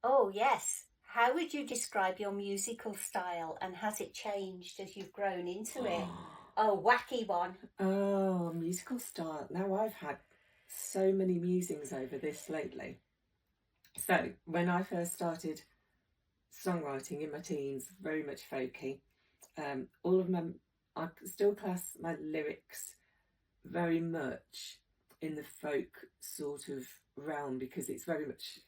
Oh, yes. How would you describe your musical style and has it changed as you've grown into it? Oh, wacky one. Oh, musical style. Now I've had so many musings over this lately. So when I first started songwriting in my teens, very much folky. All of my, I still class my lyrics very much in the folk sort of realm because it's very much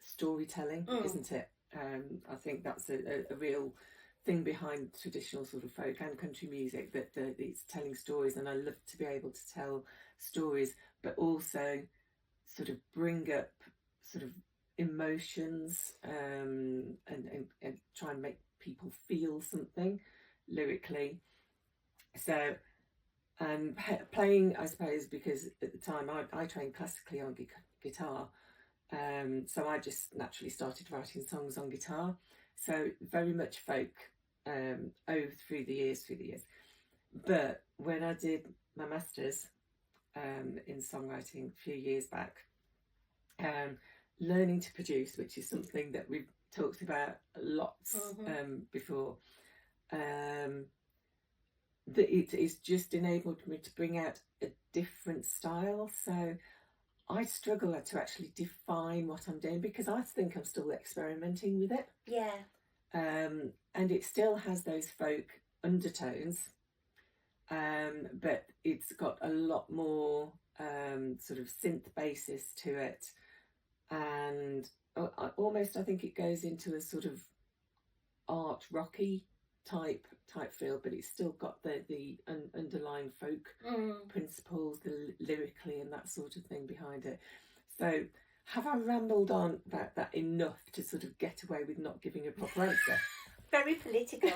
storytelling, Mm. isn't it? I think that's a real thing behind traditional sort of folk and country music that it's telling stories, and I love to be able to tell stories, but also sort of bring up sort of emotions and try and make people feel something lyrically. So playing, I suppose, because at the time I trained classically on guitar, so I just naturally started writing songs on guitar. So very much folk over through the years. But when I did my masters in songwriting a few years back, um, learning to produce, which is something that we've talked about lots before, um, that it is just enabled me to bring out a different style. So I struggle to actually define what I'm doing because I think I'm still experimenting with it. Yeah. And it still has those folk undertones, but it's got a lot more sort of synth basis to it. And almost I think it goes into a sort of art rocky type feel, but it's still got the underlying folk principles, the lyrically and that sort of thing behind it. So have I rambled on about that enough to sort of get away with not giving a proper answer? Very political.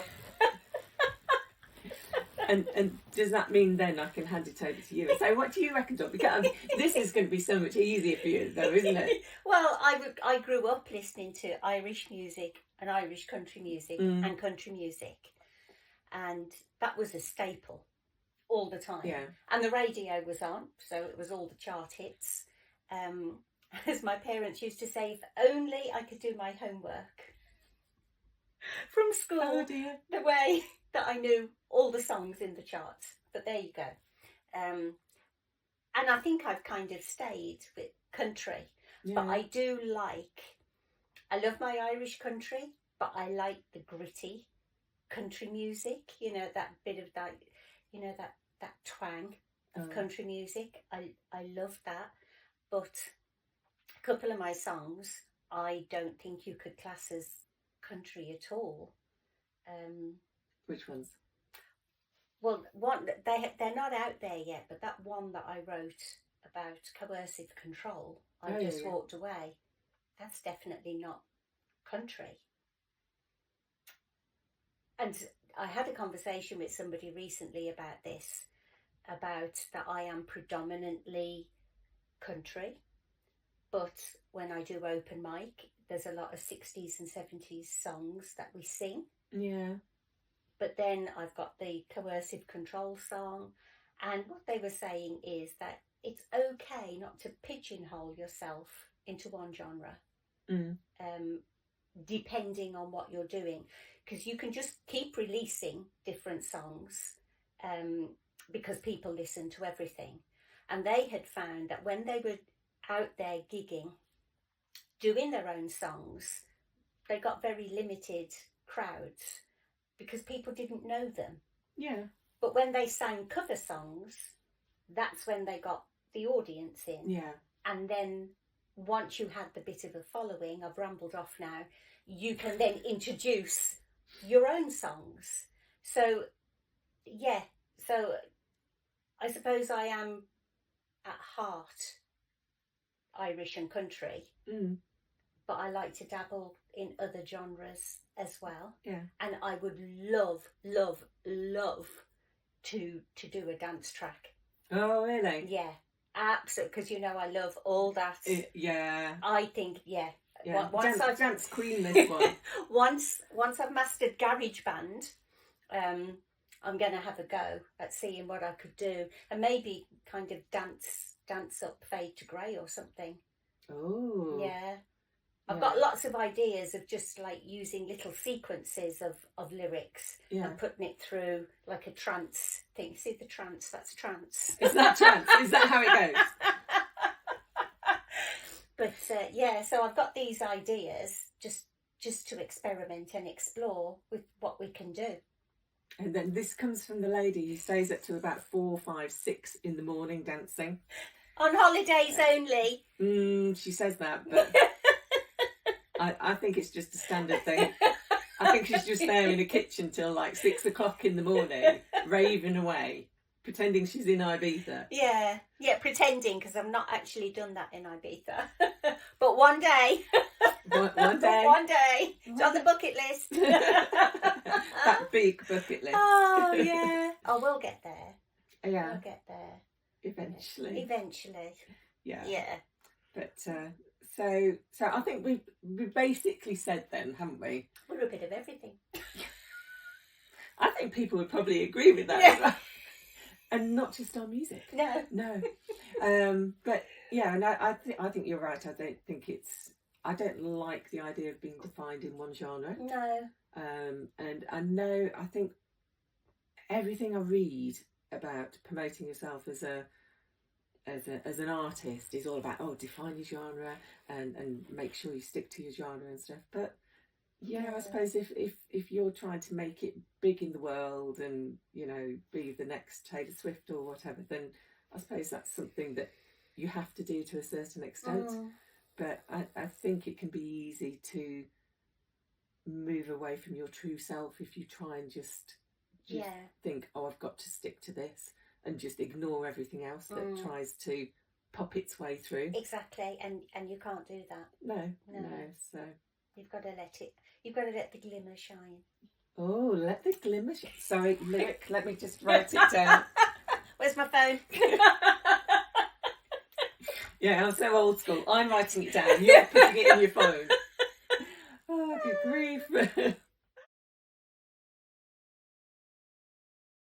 And does that mean then I can hand it over to you and say, what do you reckon, Dot? Because this is going to be so much easier for you, though, isn't it? Well, I grew up listening to Irish music and Irish country music and country music, and that was a staple all the time. Yeah. And the radio was on, so it was all the chart hits. As my parents used to say, if only I could do my homework from school, Oh dear. the way that I knew all the songs in the charts. But there you go. And I think I've kind of stayed with country. Yeah. But I love my Irish country, but I like the gritty country music, that bit of that, that twang of country music. I love that. But a couple of my songs, I don't think you could class as country at all. Which ones? Well, they're not out there yet, but that one that I wrote about coercive control, I just walked away. That's definitely not country. And I had a conversation with somebody recently about this, about that I am predominantly country, but when I do open mic, there's a lot of 60s and 70s songs that we sing. Yeah. But then I've got the coercive control song, and what they were saying is that it's okay not to pigeonhole yourself into one genre, depending on what you're doing, because you can just keep releasing different songs because people listen to everything. And they had found that when they were out there gigging, doing their own songs, they got very limited crowds because people didn't know them. Yeah. But when they sang cover songs, that's when they got the audience in. Yeah. And then once you had the bit of a following, I've rambled off now, you can then introduce your own songs. So, yeah, so I suppose I am at heart Irish and country, but I like to dabble in other genres as well. Yeah. And I would love, love, love to do a dance track. Oh, really? Yeah, absolutely. Because I love all that. Yeah. I think, yeah. Once dance queen this one. once I've mastered GarageBand, I'm going to have a go at seeing what I could do, and maybe kind of dance up Fade to Grey or something. Oh. Yeah. I've got lots of ideas of just like using little sequences of lyrics and putting it through like a trance thing. See the trance? That's trance. Is that trance? Is that how it goes? But so I've got these ideas just to experiment and explore with what we can do. And then this comes from the lady who stays up till about 4, 5, 6 in the morning dancing. On holidays only. She says that, but I think it's just a standard thing. I think she's just there in the kitchen till like 6 o'clock in the morning, raving away, pretending she's in Ibiza. Yeah, pretending, because I've not actually done that in Ibiza. But one day. One day. One day. It's on the bucket list. That big bucket list. Oh, yeah. Oh, we'll get there. Yeah. We'll get there. Eventually. Yeah. Yeah. But so I think we basically said then, haven't we? We're a bit of everything. I think people would probably agree with that. Yeah. And not just our music. No. But yeah, and I think you're right. I don't like the idea of being defined in one genre. No. And I think everything I read about promoting yourself as an artist is all about define your genre and make sure you stick to your genre and stuff. But I suppose if you're trying to make it big in the world and be the next Taylor Swift or whatever, then I suppose that's something that you have to do to a certain extent. But I think it can be easy to move away from your true self if you try and just think, I've got to stick to this, and just ignore everything else that tries to pop its way through. Exactly, and you can't do that. No. So you've got to let the glimmer shine. Oh, let the glimmer shine. Sorry, lyric. Let me just write it down. Where's my phone? Yeah, I'm so old school. I'm writing it down. You're putting it in your phone. Oh, good grief.